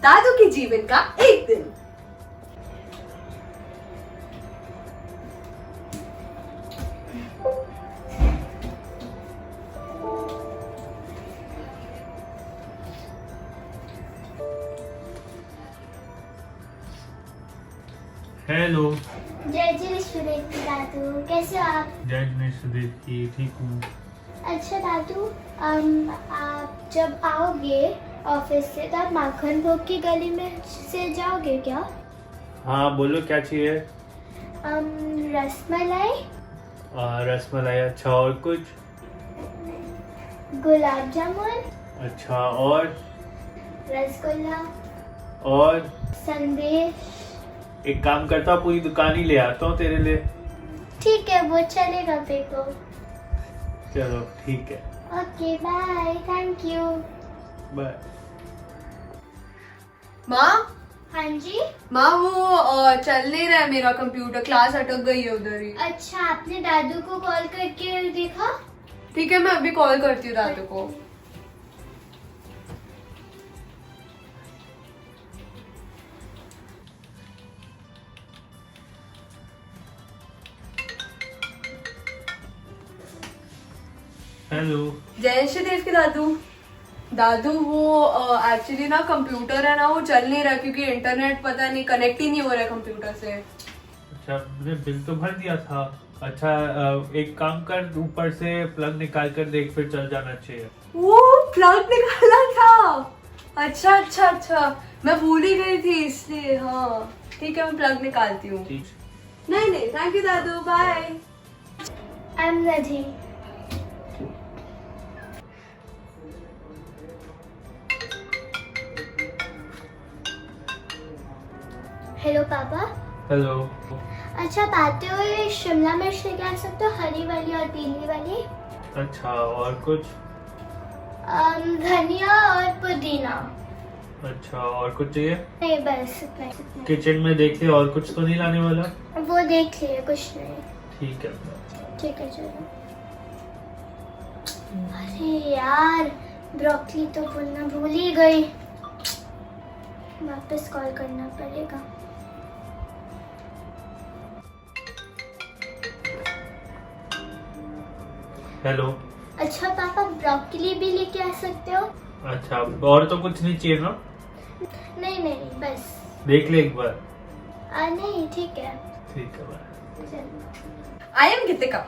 दादू के जीवन का एक दिन। हेलो। जय जय सुदेव की दादू, कैसे हो आप? जय गणेश सुदेव की, ठीक हूँ। अच्छा दादू, आप जब आओगे ऑफिस से तो आप माखन भोग की गली में से जाओगे क्या? हाँ बोलो, क्या चाहिए? रसमलाई, रसमलाई। अच्छा, और कुछ? गुलाब जामुन, अच्छा, और? रसगुल्ला और? संदेश। एक काम करता हूँ, पूरी दुकान ही ले आता हूँ तेरे लिए। ठीक है, वो चलेगा मेरे को। चलो ठीक है, okay bye, thank you. Bye. माँ, हाँ जी। माँ वो चल नहीं रहा है मेरा कंप्यूटर, क्लास अटक गई है उधर ही। अच्छा, आपने दादू को कॉल करके देखा? ठीक है, मैं अभी कॉल करती हूँ दादू को। हेलो। जय श्री देव के दादू। दादू वो एक्चुअली ना कंप्यूटर है ना, वो चल नहीं रहा क्योंकि इंटरनेट पता नहीं कनेक्ट ही नहीं हो रहा है कंप्यूटर से। अच्छा, मैंने बिल तो भर दिया था। अच्छा, एक काम कर, ऊपर से प्लग निकाल कर देख, फिर चल जाना चाहिए। वो प्लग निकाला था? अच्छा अच्छा अच्छा, मैं भूल ही गई थी इसलिए। हाँ ठीक है, मैं प्लग निकालती हूँ। ठीक। नहीं नहीं, थैंक यू दादू, bye. I am ready. Hello पापा। हेलो। अच्छा, आप आते हुए शिमला मिर्च लेके आ सकते हो, हरी वाली और पीली वाली। अच्छा, और कुछ? धनिया और पुदीना। अच्छा, और कुछ चाहिए? नहीं, बस इतना ही। किचन में देख ले, और कुछ तो नहीं लाने वाला? वो देख लिए, कुछ नहीं। ठीक है। ठीक है, चलो। अरे यार, ब्रोकली तो बोलना भूल ही गई। वापस कॉल करना पड़ेगा। हेलो। अच्छा पापा, ब्रोकली भी लेके आ सकते हो? अच्छा, और तो कुछ नहीं चाहिए ना? नहीं नहीं, बस। देख ले एक बार। नहीं, ठीक है। ठीक है, बाय। चलो। I am Geetika.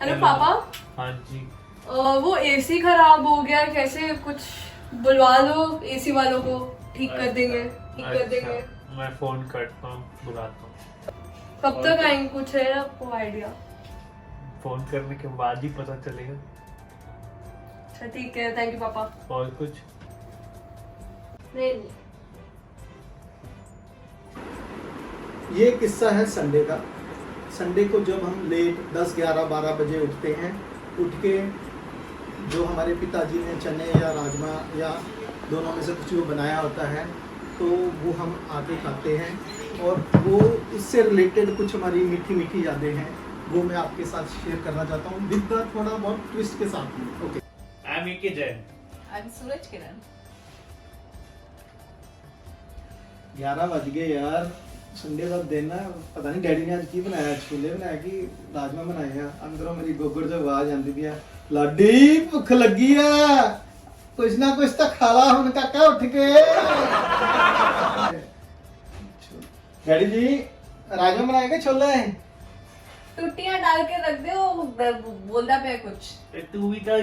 हेलो पापा। हाँ जी। वो एसी खराब हो गया, कैसे कुछ बुलवा दो, एसी वालों को ठीक कर देंगे, ठीक कर देंगे। मैं फोन करता हूँ, बुलाता हूँ। कब तक आएंगे, कुछ है आपको आइडिया? फोन करने के बाद ही पता चलेगा। अच्छा ठीक है, थैंक यू पापा। और कुछ? नहीं नहीं। ये किस्सा है संडे का। संडे को जब हम लेट 10, 11, 12 बजे उठते हैं, उठ के जो हमारे पिताजी ने चने या राजमा या दोनों में से कुछ भी बनाया होता है, तो वो हम आके खाते हैं। और वो इससे रिलेटेड कुछ हमारी मीठी मीठी यादें हैं, वो मैं आपके साथ शेयर करना चाहता हूँ, विद थोड़ा बहुत ट्विस्ट के साथ में। Okay. I am A K Jain. I am Suraj Kiran. 11 बज गए यार, संडे का दिन है। पता नहीं डैडी ने आज की बनाया, छोले बनाया कि राजमा बनाए हैं। अंदरों मेरी गोगर जो आवाज आती भी है, लाडी भुख लगी है, कुछ ना कुछ तो खा ला हुन काका उठ के। डैडी जी, राजमा बनाए के छोले? टुट्टियां डाल के रख दे, वो बोलता पे कुछ। तू भी तो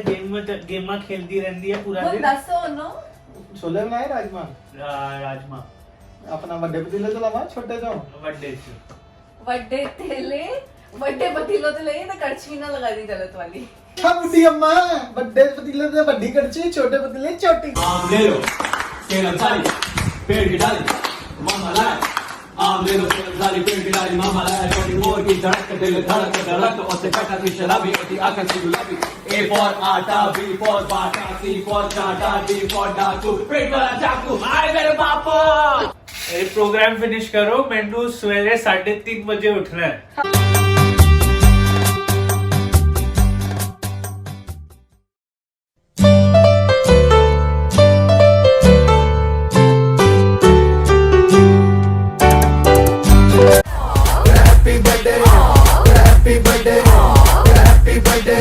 गेम खेलती रहती है पूरा दिन। दसो नो। छोले बनाए राजमा? राजमा अपना बड़े पतीले तो लावा, छोटे तो वड्डे तेले, वड्डे पतीलो तो ले ना, कड़छी ना लगा दी गलत वाली। हाँ बुढ़ी अम्मा, बड़े पतीले तो बड़ी कड़छी, छोटे पतीले छोटी। आम ले लो, केला सारी, पेड़ की डाली, मामा लाए। आम ले लो, केला सारी, पेड़ की डाली, मामा लाए। छोटी मोर की धड़क, दिल धड़क धड़क, उससे कटा की शराबी, होती आंखें सी गुलाबी। A for आटा, B for Bata, C for चाटा, D for डाकू, पेट वाला चाकू, आए मेरे बापू। ये प्रोग्राम फिनिश करो, मैंने सवेरे 3:30 बजे उठना है।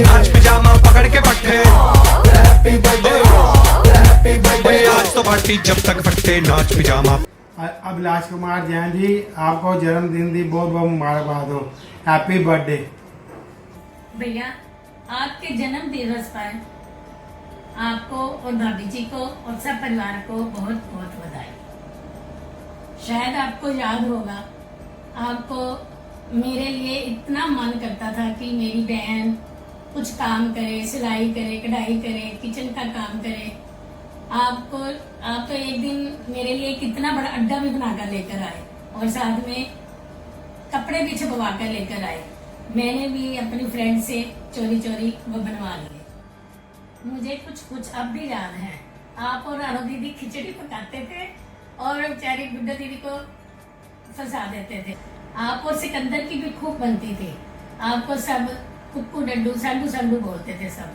नाच पिजामा पकड़ के पट्टे आज तो पार्टी जब तक फट्टे नाच पिजामा। अभिलाष कुमार जैन जी, आपको जन्मदिन की बहुत बहुत मुबारकबाद हो। हैप्पी बर्थडे भैया। आपके जन्म दिवस पर आपको और भाभी जी को और सब परिवार को बहुत बहुत बधाई। शायद आपको याद होगा, आपको मेरे लिए इतना मन करता था कि मेरी बहन कुछ काम करे, सिलाई करे, कढ़ाई करे, किचन का काम करे। आप तो एक दिन मेरे लिए कितना बड़ा अड्डा भी बनाकर लेकर आए और साथ में कपड़े भी छपवा कर लेकर आए। मैंने भी अपनी फ्रेंड से चोरी चोरी वो बनवा लिए। मुझे कुछ अब भी याद है। आप और रानो दीदी खिचड़ी पकाते थे और बेचारी गुड्डा दीदी को फंसा देते थे। आप और सिकंदर की भी खूब बनती थी। आपको सब कुक्कू डड्डू संडू संडू बोलते थे सब।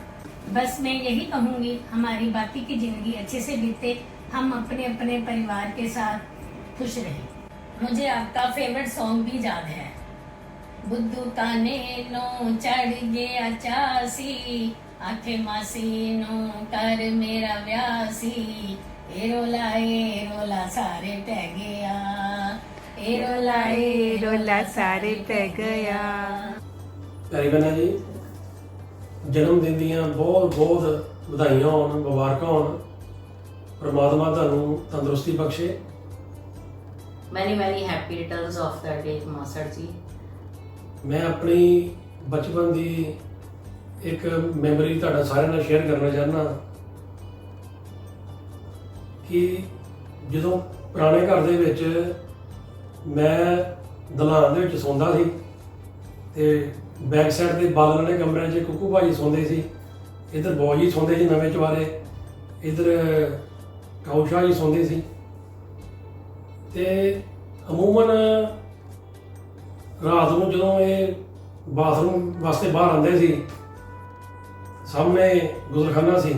बस मैं यही कहूंगी, हमारी बाकी की जिंदगी अच्छे से बीते, हम अपने अपने परिवार के साथ खुश रहें। मुझे आपका फेवरेट सॉन्ग भी याद है। बुद्धू का नो चढ़ गया चासी, आखे मासी नो कर मेरा व्यासी, ए रोला सारे पै गया, ए रोला सारे पै गया। प्यारी बहना जी, जन्मदिन ਦੀਆਂ ਬਹੁਤ ਬਹੁਤ ਵਧਾਈਆਂ ਹੋਣ, ਮੁਬਾਰਕਾਂ ਹੋਣ। परमात्मा ਤੁਹਾਨੂੰ ਤੰਦਰੁਸਤੀ ਬਖਸ਼ੇ। many happy returns of the day ਮਾਸੜ ਜੀ। ਮੈਂ ਆਪਣੀ ਬਚਪਨ ਦੀ ਇੱਕ ਮੈਮਰੀ ਤੁਹਾਡਾ ਸਾਰਿਆਂ ਨਾਲ ਸ਼ੇਅਰ ਕਰਨਾ ਚਾਹੁੰਦਾ ਕਿ ਜਦੋਂ ਪੁਰਾਣੇ ਘਰ ਦੇ ਵਿੱਚ ਮੈਂ ਦਲਾਨ ਦੇ ਵਿੱਚ ਸੌਂਦਾ ਸੀ ਤੇ बैक साइड के बादल वाले कमरे च कुकू भाजी सौंदे सी, इधर बॉय जी सौंदे सी नवे चवारे, इधर काउशा जी सौंदे सी। ते अमूमन रात को जो ये बाथरूम वास्ते बाहर आते सी, सामने गुजरखाना सी,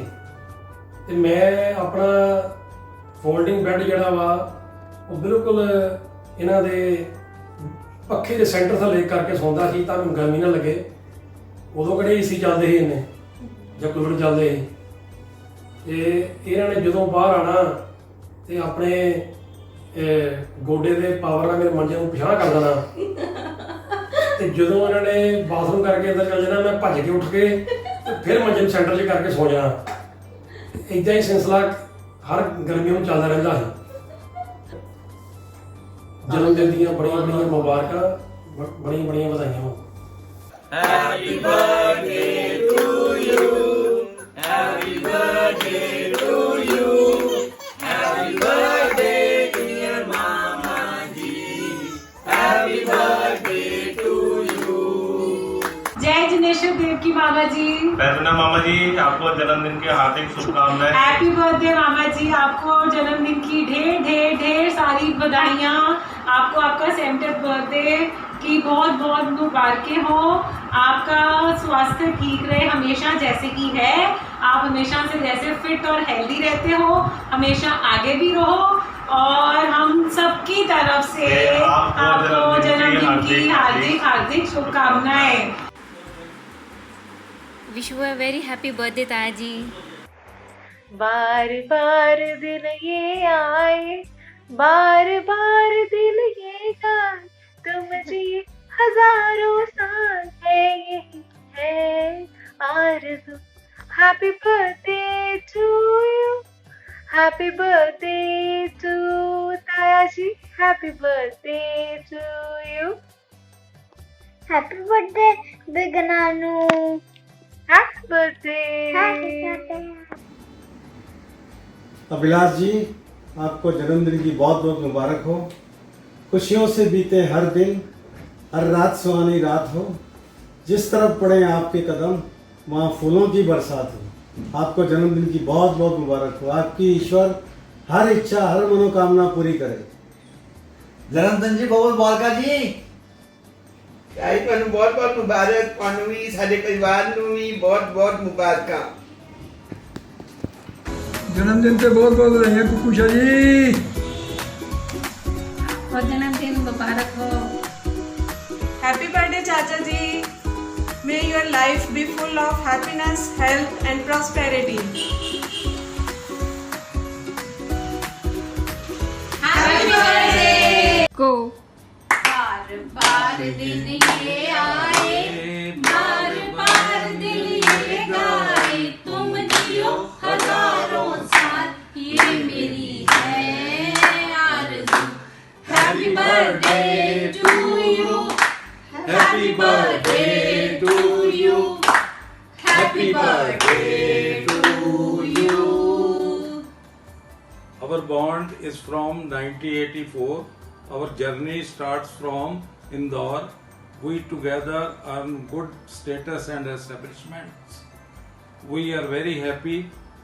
ते मैं अपना फोल्डिंग बैड जिहड़ा वा वो बिल्कुल इन्हां दे पखे के सेंटर थले करके सौंदा सी तां गर्मी ना लगे। उदों किहड़े एसी चलदे ही इन्ने जां कूलर चलदे ही। ते इन्हां ने जदों बाहर आना ते अपने गोडे दे पावर नाल मेरे मंजे नूं पिछां कर देना ते जदों इन्हां ने बाथरूम करके अंदर चल जाना, मैं भज के उठ के ते फिर मंजे नूं सेंटर 'च करके सौ जाना। इदां ही सिलसिला हर गर्मियों में चलदा रहिंदा सी। जन्मदिन ਦੀਆਂ ਬੜੀਆਂ ਬੜੀਆਂ ਮੁਬਾਰਕਾਂ, ਬੜੀਆਂ ਬੜੀਆਂ ਵਧਾਈਆਂ ਹੋਣ। Happy birthday to you, happy birthday to you, happy birthday dear mama ji, happy birthday to you। जय जिनेश्वर देव की मामा जी। वैष्णव मामा जी, आपको जन्मदिन की हार्दिक शुभकामनाएं। हैप्पी बर्थडे मामा जी, आपको जन्मदिन की ढेर ढेर ढेर सारी बधाइयाँ। आपको आपका 70th बर्थडे की बहुत बहुत मुबारकें हो। आपका स्वास्थ्य ठीक रहे हमेशा जैसे कि है। आप हमेशा से जैसे फिट और हेल्दी रहते हो, हमेशा आगे भी रहो। और हम सबकी तरफ से आपको जन्मदिन की हार्दिक हार्दिक शुभकामनाएं। Wish you a very happy birthday ताया जी। बार बार दिन ये आए, बार बार दिल ये गाए, तुम जिए हजारों साल है यही है आरज़ू। Happy birthday to you, happy birthday to ताया जी, happy birthday to you. Happy birthday big नानू, हैप्पी बर्थडे। अभिलाष जी, आपको जन्मदिन की बहुत बहुत मुबारक हो। खुशियों से बीते हर दिन, हर रात सुहानी रात हो। जिस तरफ पड़े आपके कदम, वहाँ फूलों की बरसात हो। आपको जन्मदिन की बहुत बहुत मुबारक हो। आपकी ईश्वर हर इच्छा, हर मनोकामना पूरी करे। जन्मदिन जी बहुत मुबारक जी। आई तुहानू बहुत बहुत मुबारक, तुहानू भी साडे परिवार नू भी बहुत बहुत मुबारकां। जन्मदिन पे बहुत बहुत बधाइयाँ कुकुशा जी। और जन्मदिन मुबारक हो। हैप्पी बर्थडे चाचा जी। May your life be full of happiness, health and prosperity. Happy birthday को। बार बार दिन ये आए, बार बार दिल ये गाए, तुम जियो हजारों साल, ये मेरी है आरज़ू। Happy birthday to you, happy birthday to you, happy birthday to you. Our bond is from 1984. Our journey starts from Indore. We together earn good status and establishments. We are very happy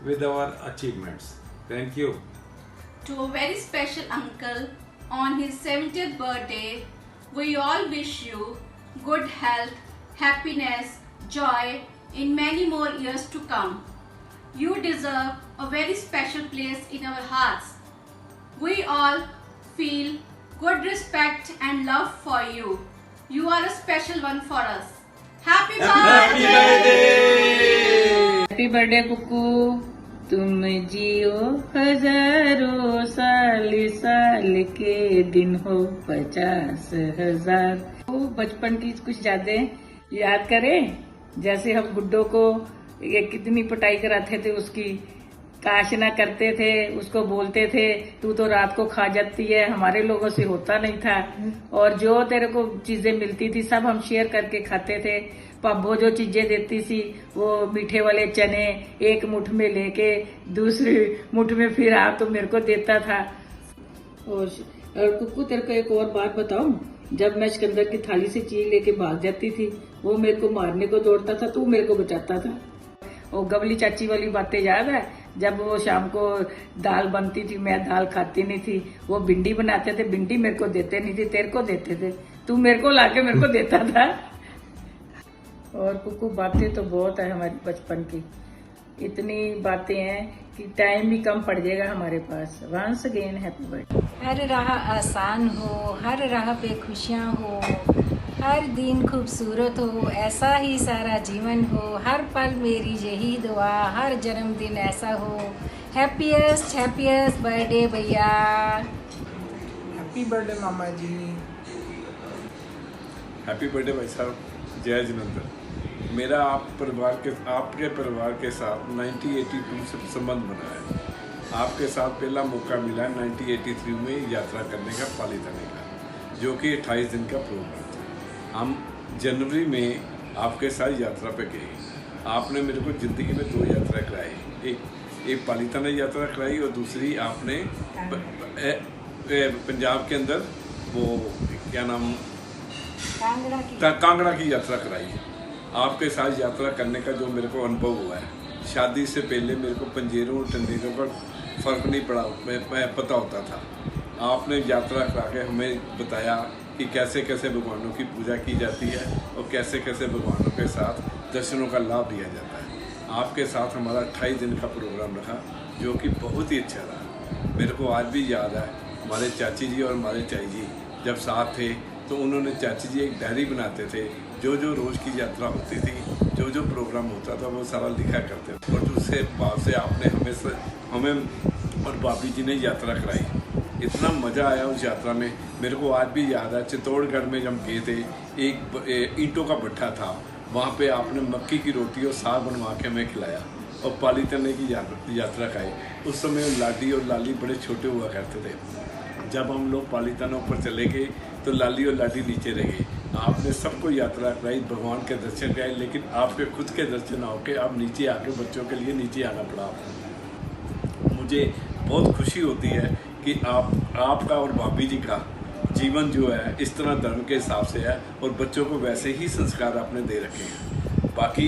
with our achievements. Thank you. To a very special uncle on his 70th birthday, we all wish you good health, happiness, joy in many more years to come. You deserve a very special place in our hearts. We all feel good respect and love for you. You are a special one for us. Happy birthday! Happy birthday Kuku, तुम जियो हजारों साल, साल के दिन हो 50,000। वो बचपन की कुछ यादें याद करें, जैसे हम गुड्डो को ये कितनी पिटाई कराते थे, उसकी काशना करते थे, उसको बोलते थे तू तो रात को खा जाती है, हमारे लोगों से होता नहीं था। और जो तेरे को चीजें मिलती थी सब हम शेयर करके खाते थे। पब्बो जो चीजें देती थी वो मीठे वाले चने एक मुठ में लेके दूसरी मुठ में फिर आप तो मेरे को देता था। और कुक्कू तेरे को एक और बात बताऊं, जब मैं सिकंदर की थाली से चीज लेके भाग जाती थी, वो मेरे को मारने को दौड़ता था, तू मेरे को बचाता था। और गवली चाची वाली बातें याद है, जब वो शाम को दाल बनती थी, मैं दाल खाती नहीं थी, वो भिंडी बनाते थे, भिंडी मेरे को देते नहीं थी, तेरे को देते थे, तू मेरे को लाके मेरे को देता था। और कुकू बातें तो बहुत है हमारी बचपन की, इतनी बातें हैं कि टाइम भी कम पड़ जाएगा हमारे पास। Once again happy birthday. हर राह आसान हो, हर राह पे खुशियाँ हो, हर दिन खूबसूरत हो, ऐसा ही सारा जीवन हो, हर पल मेरी यही दुआ, हर जन्मदिन ऐसा हो। हैप्पीएस्ट बर्थडे भैया। हैप्पी बर्थडे मामा जी। हैप्पी बर्थडे भाई साहब, जय जिनेंद्र। मेरा आपके परिवार के साथ 1982 से संबंध बना है। आपके साथ पहला मौका मिला 1983 में यात्रा करने का, पाली जाने का, जो कि 28 दिन का प्रोग्राम था। हम जनवरी में आपके साथ यात्रा पे गए। आपने मेरे को ज़िंदगी में 2 यात्रा कराई, एक पालीताना यात्रा कराई और दूसरी आपने पंजाब के अंदर वो क्या नाम, कांगड़ा की यात्रा कराई। आपके साथ यात्रा करने का जो मेरे को अनुभव हुआ है, शादी से पहले मेरे को पंजेरों और टंडेरों का फ़र्क नहीं पड़ा, मैं पता होता था। आपने यात्रा करा के हमें बताया कि कैसे कैसे भगवानों की पूजा की जाती है और कैसे कैसे भगवानों के साथ दर्शनों का लाभ दिया जाता है। आपके साथ हमारा 28 दिन का प्रोग्राम रहा, जो कि बहुत ही अच्छा रहा। मेरे को आज भी याद है, हमारे चाची जी और हमारे चाई जी जब साथ थे तो उन्होंने, चाची जी एक डायरी बनाते थे, जो जो रोज़ की यात्रा होती थी, जो जो प्रोग्राम होता था वो सारा लिखा करते थे। और दूसरे बाद से आपने हमें और भाभी जी ने यात्रा कराई। इतना मज़ा आया उस यात्रा में। मेरे को आज भी याद है, चित्तौड़गढ़ में जब गए थे, एक ईंटों का भट्ठा था, वहाँ पे आपने मक्की की रोटी और साग बनवा के हमें खिलाया और पालीताना की यात्रा खाई। उस समय लाडी और लाली बड़े छोटे हुआ करते थे। जब हम लोग पालीताना ऊपर चले गए तो लाली और लाडी नीचे रह गए। आपने सबको यात्रा कराई, भगवान के दर्शन कराए, लेकिन आपके खुद के दर्शन होके आप नीचे आके बच्चों के लिए नीचे आना पड़ा आपको। मुझे बहुत खुशी होती है कि आपका और भाभी जी का जीवन जो है इस तरह धर्म के हिसाब से है और बच्चों को वैसे ही संस्कार आपने दे रखे हैं। बाकी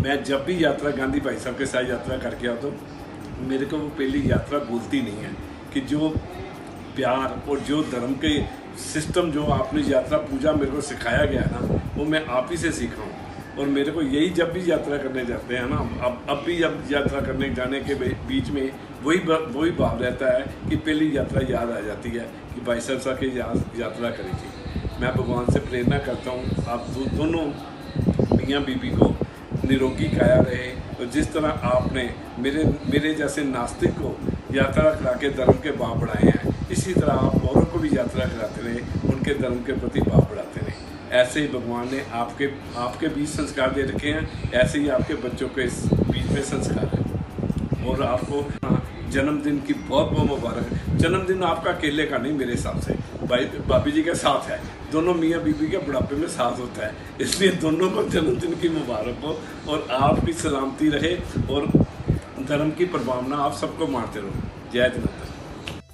मैं जब भी यात्रा गांधी भाई साहब के साथ यात्रा करके आता हूँ, मेरे को वो पहली यात्रा भूलती नहीं है कि जो प्यार और जो धर्म के सिस्टम जो आपने यात्रा पूजा मेरे को सिखाया गया है ना, वो मैं आप ही से सीखा हूँ। और मेरे को यही जब भी यात्रा करने जाते हैं ना, अब भी जब यात्रा करने जाने के बीच में वही भाव रहता है कि पहली यात्रा याद आ जाती है कि भाई सरसा की यात्रा करी थी। मैं भगवान से प्रेरणा करता हूँ आप दोनों मियाँ बीबी को निरोगी काया रहे, और जिस तरह आपने मेरे जैसे नास्तिक को यात्रा करा के धर्म के भाव बढ़ाए हैं, इसी तरह आप औरों को भी यात्रा कराते रहे, उनके धर्म के प्रति भाव बढ़ाते रहे। ऐसे ही भगवान ने आपके बीच संस्कार दे रखे हैं, ऐसे ही आपके बच्चों के इस बीच में संस्कार है। और आपको जन्मदिन की बहुत बहुत मुबारक। जन्मदिन आपका अकेले का नहीं, मेरे हिसाब से भाई भाभी जी के साथ है, दोनों मियाँ बीबी के बुढ़ापे में साथ होता है, इसलिए दोनों को जन्मदिन की मुबारक हो और आपकी सलामती रहे और धर्म की प्रभावना आप सबको मारते रहो। जय Janardan.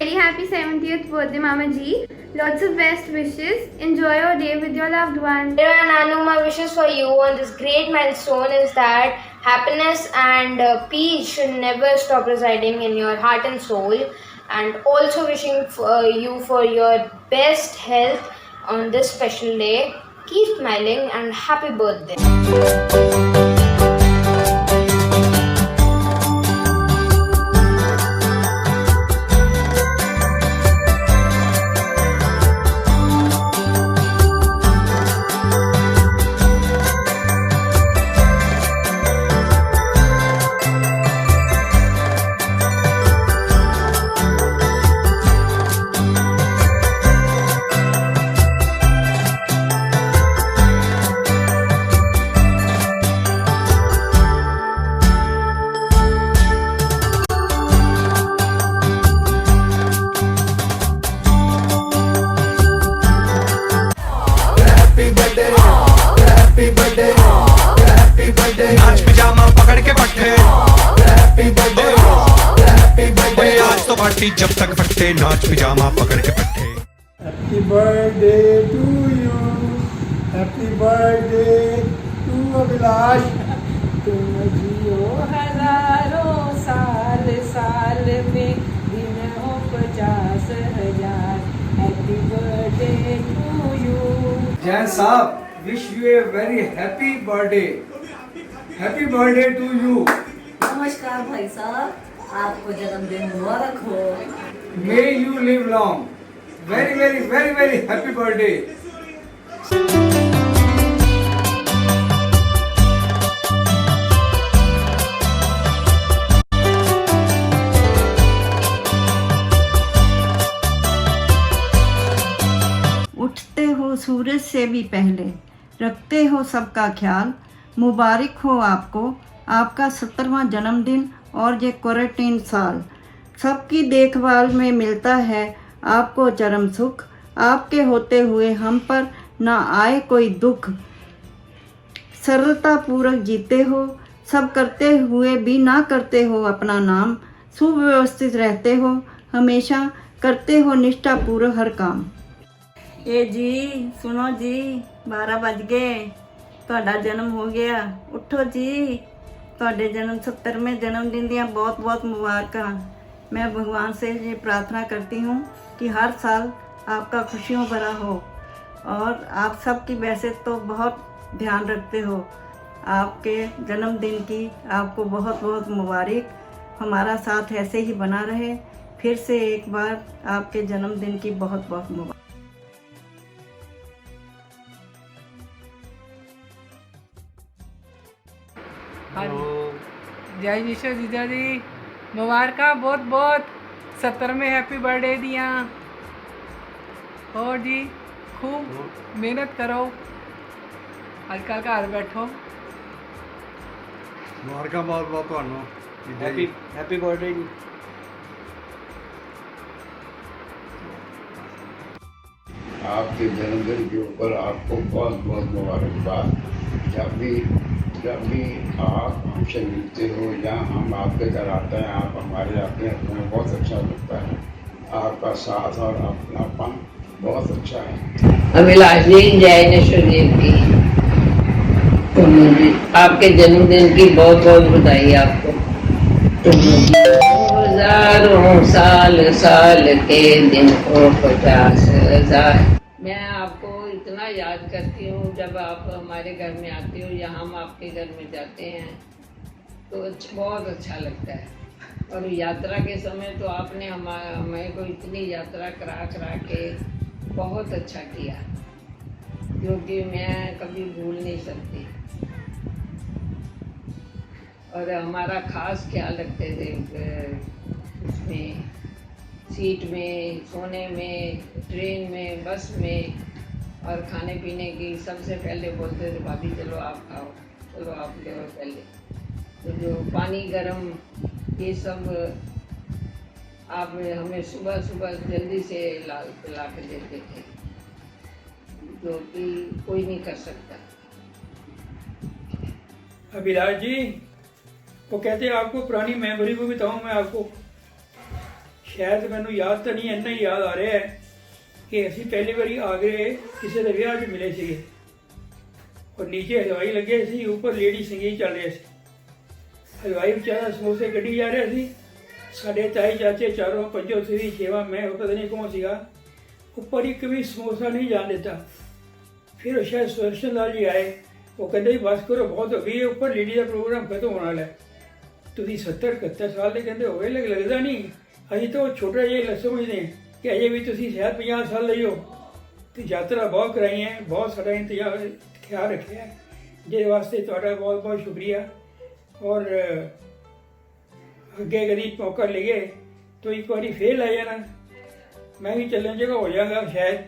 Very happy 70th birthday, Mama Ji. Lots of best wishes. Enjoy your day with your loved ones. And Anu, my wishes for you on this great milestone is that happiness and peace should never stop residing in your heart and soul. And also wishing for you for your best health on this special day. Keep smiling and happy birthday. नाच pyjama पकड़ के पट्टे, आज तो party जब तक फट्टे, नाच पिजामा पकड़ के पट्टे। Happy birthday to you, happy birthday to Abhilash, तुम जियो हजारों साल, साल में दिन हो 50,000। हैप्पी बर्थडे टू यू। जैन साहब, wish you a very happy birthday. Happy birthday to you. नमस्कार भाई साहब, आपको जन्मदिन मुबारक हो। May you live long. Very very very very happy birthday. उठते हो सूरज से भी पहले, रखते हो सबका ख्याल। मुबारक हो आपको आपका 70वां जन्मदिन और ये क्वारंटीन साल। सबकी देखभाल में मिलता है आपको चरम सुख। आपके होते हुए हम पर ना आए कोई दुख। सरलता पूर्वक जीते हो, सब करते हुए भी ना करते हो अपना नाम। सुव्यवस्थित रहते हो, हमेशा करते हो निष्ठा पूर्वक हर काम। ए जी सुनो जी, 12 बज गए, ਤੁਹਾਡਾ जन्म हो गया। उठो जी, ਤੁਹਾਡੇ जन्म 70वें जन्मदिन ਦੀਆਂ बहुत बहुत मुबारक। मैं भगवान से ये प्रार्थना करती हूँ कि हर साल आपका खुशियों भरा हो, और आप सबकी वैसे तो बहुत ध्यान रखते हो। आपके जन्मदिन की आपको बहुत बहुत मुबारक। हमारा साथ ऐसे ही बना रहे। फिर से एक बार आपके जन्मदिन की बहुत बहुत मुबारक। जय विश्व जीजा जी, मुबारक बहुत बहुत 70वें हैप्पी बर्थडे दिया। और जी खूब मेहनत करो, आजकल घर बैठो। मुबारक बहुत बहुत ਤੁਹਾਨੂੰ। हैप्पी बर्थडे जी। आपके जन्मदिन के ऊपर आपको बहुत बहुत मुबारकबाद। जब भी आप हमसे मिलते हो या हम आपके घर आते हैं, आप हमारे आते हैं, तो हमें बहुत अच्छा लगता है। आपका साथ और अपनापन बहुत अच्छा है। अभिलाष जी, जय नश्वरदेव की। आपके जन्मदिन की बहुत बहुत बधाई आपको। हजारों साल साल के दिन हो 50,000। मैं आपको इतना याद करती हूँ जब आप हमारे घर में आती हो या हम आपके घर में जाते हैं तो बहुत अच्छा लगता है। और यात्रा के समय तो आपने हमें को इतनी यात्रा करा करा के बहुत अच्छा किया जो कि मैं कभी भूल नहीं सकती। और हमारा खास ख्याल रखते थे उसमें, सीट में, सोने में, ट्रेन में, बस में, और खाने पीने की सबसे पहले बोलते थे भाभी चलो आप खाओ, चलो आप ले पहले। तो जो पानी गरम ये सब आप हमें सुबह सुबह जल्दी से ला के देते थे जो कि कोई नहीं कर सकता। अभिलाष जी वो कहते हैं आपको पुरानी मेमोरी को बताऊं मैं आपको, शायद मैंने याद तो नहीं, इन्ना ही याद आ रहा है कि असी पहली बारी आगरे किसी के विआह मिले थे और नीचे हलवाई लगे सी, ऊपर लेडी संगीत चल रहे थे। हलवाई बेचारा समोसे कढ़ी जा रहे थे, साढ़े ताई चाचे चारों पंजों थी छेवा मैं पता नहीं कौन सीगा, ऊपर ही कभी समोसा नहीं जान देता। फिर शायद सुदर्शन लाल जी आए, वो कहते बस करो बहुत हो गई, ऊपर लेडी का प्रोग्राम खत्म होने वाला है, तुम 70-71 साल के कहते हो गए लगता नहीं, अभी तो छोटा जिहा समझते हैं कि अजे भी तुम शायद 50 साल रही हो। तो यात्रा बहुत कराई है, बहुत सारा इंतजाम ख्याल रखा है, जिस वास्ते थोड़ा बहुत बहुत शुक्रिया। और अगे कभी मौका लगे तो एक बार फिर लै जाना, मैं भी चलन जगह हो जाऊंगा शायद,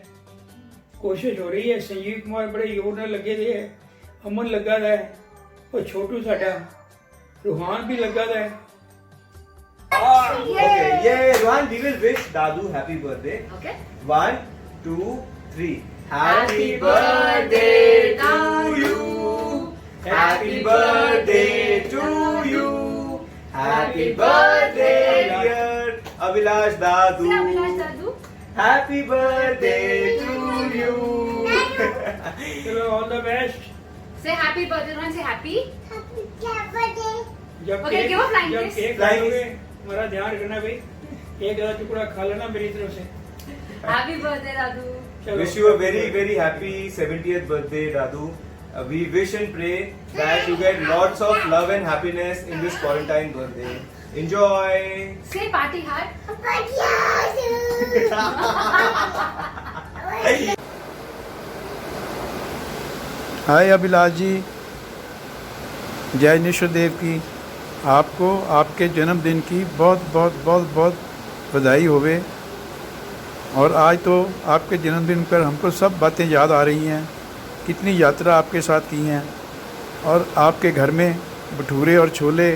कोशिश हो रही है। संजीव कुमार बड़े जोर न लगे थे, अमन लगा है और छोटू साडा रूहान भी लगा है। Okay, yeah, Rohan, we will wish Dadu happy birthday. Okay. 1, 2, 3. Happy birthday to you. Happy birthday to you. Happy birthday, dear Abhilash Dadu. Abhilash Dadu. Happy birthday to you. Hello, all the best. Say happy birthday, Rohan. Say happy. Happy birthday. Okay, give a flying kiss. Flying kiss. मेरा ध्यान रखना भाई, एक आधा टुकड़ा खा लेना मेरी तरफ से। Happy birthday, Dadu. Wish you a very very happy 70th birthday, Dadu. We wish and pray that you get lots of love and happiness in this quarantine birthday. Enjoy. Say party hard. Party hard. हाय अभिलाष जी, जय निशुदेव की आपको आपके जन्मदिन की बहुत बहुत बहुत बहुत बधाई होवे। और आज तो आपके जन्मदिन पर हमको सब बातें याद आ रही हैं, कितनी यात्रा आपके साथ की हैं, और आपके घर में भटूरे और छोले,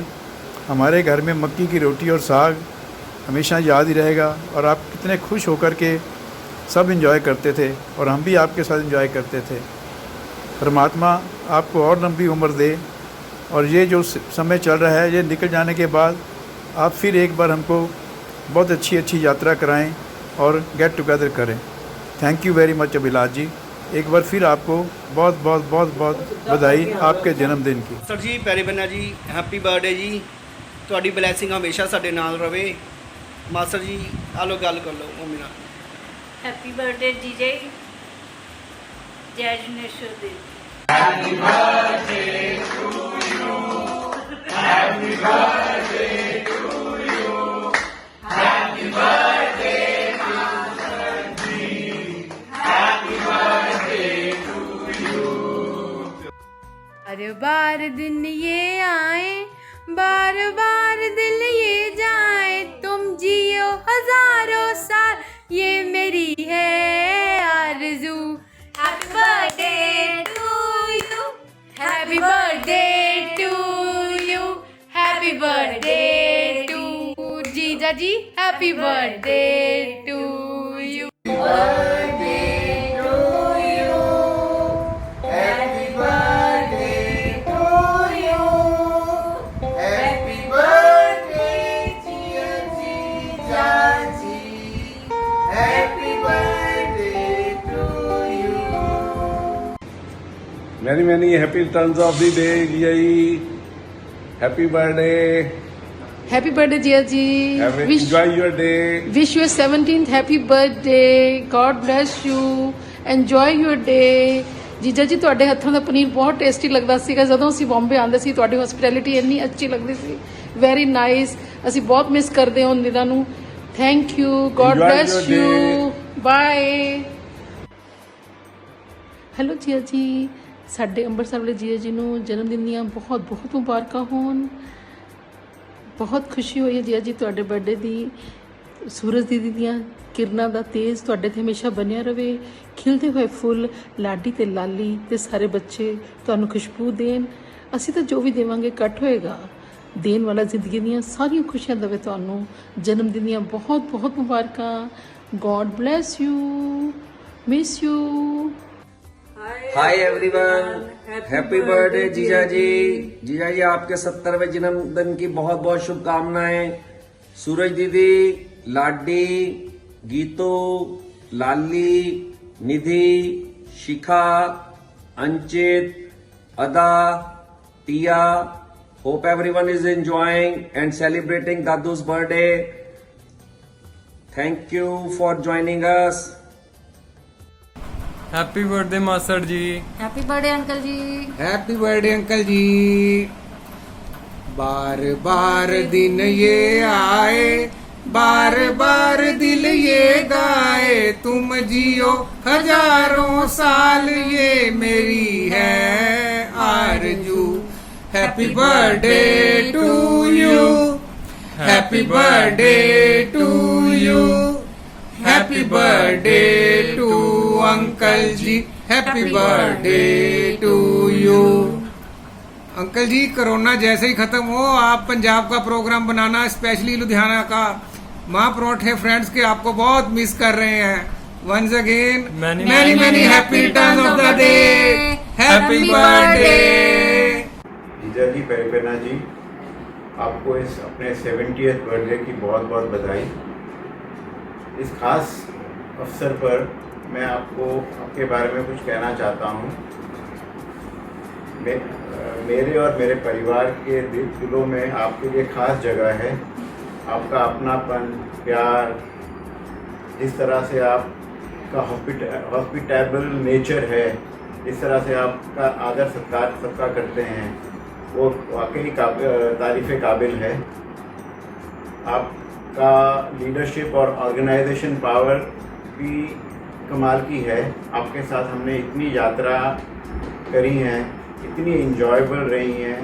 हमारे घर में मक्की की रोटी और साग हमेशा याद ही रहेगा। और आप कितने खुश होकर के सब एंजॉय करते थे और हम भी आपके साथ एंजॉय करते थे। परमात्मा आपको और लंबी उम्र दे, और ये जो समय चल रहा है ये निकल जाने के बाद आप फिर एक बार हमको बहुत अच्छी अच्छी यात्रा कराएं और गेट टुगेदर करें। Thank you very much Abhilash ji, एक बार फिर आपको बहुत बहुत बहुत बहुत बधाई आपके जन्मदिन की। सर जी पैरे बन्ना जी, हैप्पी बर्थडे जी, ਤੁਹਾਡੀ ਬਲੇਸਿੰਗ ਹਮੇਸ਼ਾ ਸਾਡੇ ਨਾਲ ਰਵੇ। ਮਾਸਟਰ ਜੀ ਆ ਲੋ ਗੱਲ ਕਰ ਲਓ ਮੰਮੀ ਨਾਲ। Happy birthday, DJ. Jai Nishudev. Happy birthday to you. Happy birthday to you. Happy birthday to Sanjeev. Happy birthday to you. हर बार दिन ये आए, बार बार दिल ये जाए, तुम जियो हजारों साल, ये मेरी है आरज़ू। Happy birthday to you. Happy birthday to you. Happy birthday to Jeeja ji. Happy birthday to you. Birthday to you. Happy birthday to you. Happy birthday dear Jeeja ji. Happy birthday to you. Many happy returns of the day, Jai. Happy birthday. Happy birthday, Jia ji. Enjoy your day. Wish you a 17th happy birthday. God bless you. Enjoy your day. ਜੀਜਾ ਜੀ ਤੁਹਾਡੇ ਹੱਥਾਂ ਦਾ ਪਨੀਰ ਬਹੁਤ tasty ਲੱਗਦਾ ਸੀਗਾ ਜਦੋਂ ਅਸੀਂ ਬੰਬੇ ਆਉਂਦੇ ਸੀ। ਤੁਹਾਡੀ ਹਸਪਿਟੈਲਿਟੀ ਇੰਨੀ ਅੱਛੀ ਲੱਗਦੀ ਸੀ। Very nice. ਅਸੀਂ ਬਹੁਤ ਮਿਸ ਕਰਦੇ ਹਾਂ ਨਿਦਾ ਨੂੰ। Thank you. God bless you. Bye. Hello Jiya ji, ਸਾਡੇ ਅੰਮ੍ਰਿਤਸਰ ਵਾਲੇ ਜੀਆ ਜੀ ਨੂੰ ਜਨਮ ਦਿਨ ਦੀਆਂ ਬਹੁਤ ਬਹੁਤ ਮੁਬਾਰਕਾਂ ਹੋਣ। ਬਹੁਤ ਖੁਸ਼ੀ ਹੋਈ ਹੈ ਜੀਆ ਜੀ ਤੁਹਾਡੇ ਬਰਥਡੇ ਦੀ। ਸੂਰਜ ਦੀਦੀ ਦੀਆਂ ਕਿਰਨਾਂ ਦਾ ਤੇਜ਼ ਤੁਹਾਡੇ ਤੇ ਹਮੇਸ਼ਾ ਬਣਿਆ ਰਵੇ। ਖਿਲਦੇ ਹੋਏ ਫੁੱਲ ਲਾਡੀ ਤੇ ਲਾਲੀ ਤੇ ਸਾਰੇ ਬੱਚੇ ਤੁਹਾਨੂੰ ਖੁਸ਼ਬੂ ਦੇਣ। ਅਸੀਂ ਤਾਂ ਜੋ ਵੀ ਦੇਵਾਂਗੇ ਘੱਟ ਹੋਏਗਾ। ਦੇਣ ਵਾਲਾ ਜ਼ਿੰਦਗੀ ਦੀਆਂ ਸਾਰੀਆਂ ਖੁਸ਼ੀਆਂ ਦੇਵੇ ਤੁਹਾਨੂੰ। ਜਨਮ ਦਿਨ ਦੀਆਂ ਬਹੁਤ ਬਹੁਤ ਮੁਬਾਰਕਾਂ। God bless you. Miss you. Hi everyone, happy birthday जीजा जी। जीजा जी आपके 70वें जन्मदिन की बहुत बहुत शुभकामनाएं। सूरज दीदी, लाडी, गीतू, लाली, निधि, शिखा, अंचित, अदा, टिया, hope everyone is enjoying and celebrating Dadu's birthday. Thank you for joining us. Happy birthday master जी। हैप्पी बर्थडे अंकल जी। हैप्पी बर्थडे अंकल जी। बार बार दिन ये आए, बार बार दिल ये गाए, तुम जियो हजारों साल, ये मेरी है आरज़ू। Happy birthday to you, happy birthday to you, happy birthday to uncle जी, हैप्पी बर्थडे टू यू। अंकल जी कोरोना जैसे ही खत्म हो आप पंजाब का प्रोग्राम बनाना, स्पेशली लुधियाना का। माँ परोठे फ्रेंड्स के आपको बहुत मिस कर रहे हैं। Once again many many happy return of the day. Happy birthday. जीजा जी, पेरिपेना जी, आपको इस अपने 70th बर्थडे की बहुत बहुत बधाई। इस खास अवसर पर मैं आपको आपके बारे में कुछ कहना चाहता हूँ। मेरे और मेरे परिवार के दिलों में आपके लिए खास जगह है। आपका अपनापन, प्यार, जिस तरह से आपका हॉस्पिटेबल नेचर है, इस तरह से आपका आदर सत्कार करते हैं, वो वाकई तारीफ़ काबिल है। आपका लीडरशिप और ऑर्गेनाइजेशन पावर भी कमाल की है। आपके साथ हमने इतनी यात्रा करी हैं, इतनी इंजॉयबल रही हैं,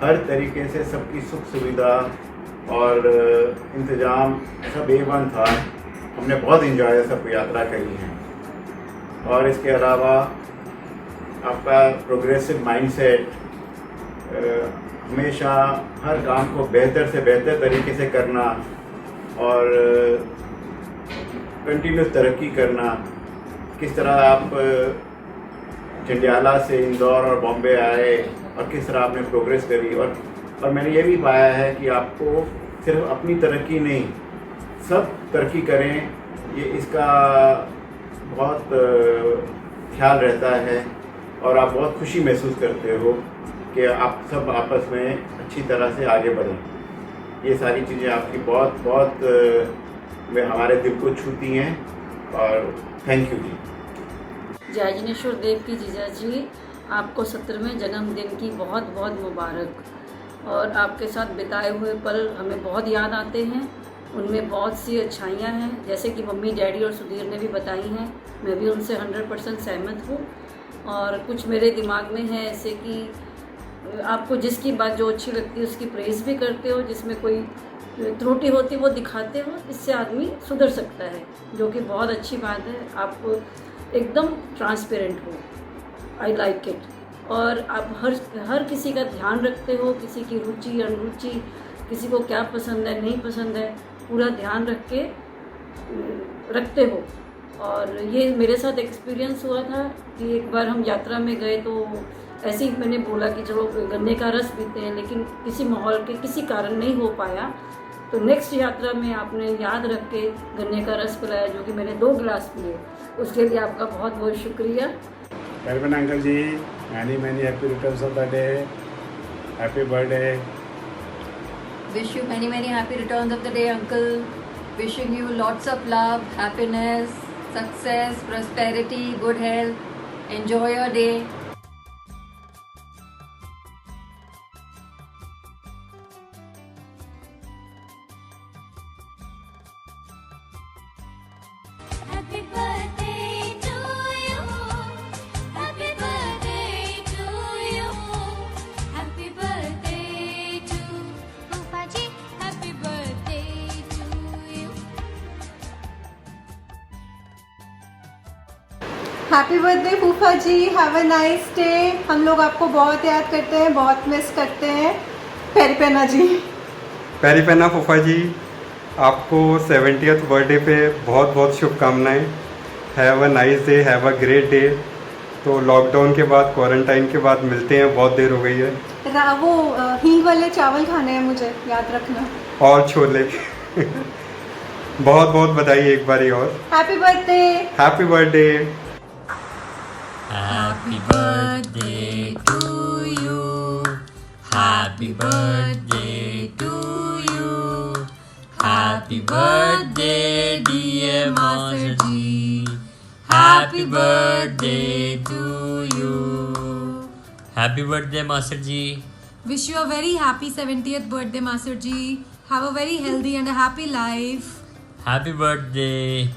हर तरीके से सबकी सुख सुविधा और इंतज़ाम ऐसा बेवन था। हमने बहुत इंजॉय सब यात्रा करी है। और इसके अलावा आपका प्रोग्रेसिव माइंडसेट, हमेशा हर काम को बेहतर से बेहतर तरीके से करना और कंटिन्यूस तरक्की करना। किस तरह आप जंडियाला से इंदौर और बॉम्बे आए और किस तरह आपने प्रोग्रेस करी। और मैंने ये भी पाया है कि आपको सिर्फ अपनी तरक्की नहीं, सब तरक्की करें, ये इसका बहुत ख्याल रहता है। और आप बहुत खुशी महसूस करते हो कि आप सब आपस में अच्छी तरह से आगे बढ़ें। ये सारी चीज़ें आपकी बहुत बहुत हमारे दिल को छूती हैं। और थैंक यू जी। जय जिनेश्वर देव की जीजा जी, आपको 70वें जन्मदिन की बहुत बहुत मुबारक। और आपके साथ बिताए हुए पल हमें बहुत याद आते हैं। उनमें बहुत सी अच्छाइयाँ हैं, जैसे कि मम्मी डैडी और सुधीर ने भी बताई हैं। मैं भी उनसे 100% सहमत हूँ। और कुछ मेरे दिमाग में है ऐसे कि आपको जिसकी बात जो अच्छी लगती है उसकी प्रेज़ भी करते हो, जिसमें कोई त्रुटि होती वो दिखाते हो, इससे आदमी सुधर सकता है, जो कि बहुत अच्छी बात है। आप एकदम ट्रांसपेरेंट हो, आई लाइक इट। और आप हर किसी का ध्यान रखते हो, किसी की रुचि अरुचि, किसी को क्या पसंद है नहीं पसंद है, पूरा ध्यान रखते हो। और ये मेरे साथ एक्सपीरियंस हुआ था कि एक बार हम यात्रा में गए तो ऐसे ही मैंने बोला कि चलो गन्ने का रस पीते हैं, लेकिन किसी माहौल के किसी कारण नहीं हो पाया। तो नेक्स्ट यात्रा में आपने याद रख के गन्ने का रस पिलाया, जो कि मैंने 2 गिलास पिए। उसके लिए आपका बहुत बहुत शुक्रिया। पेरिपेना अंकल जी, many happy returns of the day. Happy birthday. Wish you many many happy returns of the day, uncle. Wishing you lots of love, happiness, success, prosperity, good health. Enjoy your day. Happy birthday to you. Happy birthday to you. Happy birthday to Fufaji. Happy birthday to you. Happy birthday फूफा जी, have a nice day. हम लोग आपको बहुत याद करते हैं, बहुत miss करते हैं। पेरीपेना जी। पेरीपेना फूफा जी, आपको 70th बर्थडे पे बहुत बहुत शुभकामनाएं। Have a nice day, have a great day. तो लॉकडाउन के बाद, क्वारंटाइन के बाद मिलते हैं, बहुत देर हो गई है। वो हींग वाले चावल खाने हैं मुझे, याद रखना। और छोले। बहुत बहुत बधाई एक बारी और। Happy birthday. Happy birthday. Happy birthday to you. Happy birthday to you. Happy birthday dear Master Ji. Happy birthday to you. Happy birthday Master Ji. Wish you a very happy 70th birthday, Master Ji. Have a very healthy and a happy life. Happy birthday.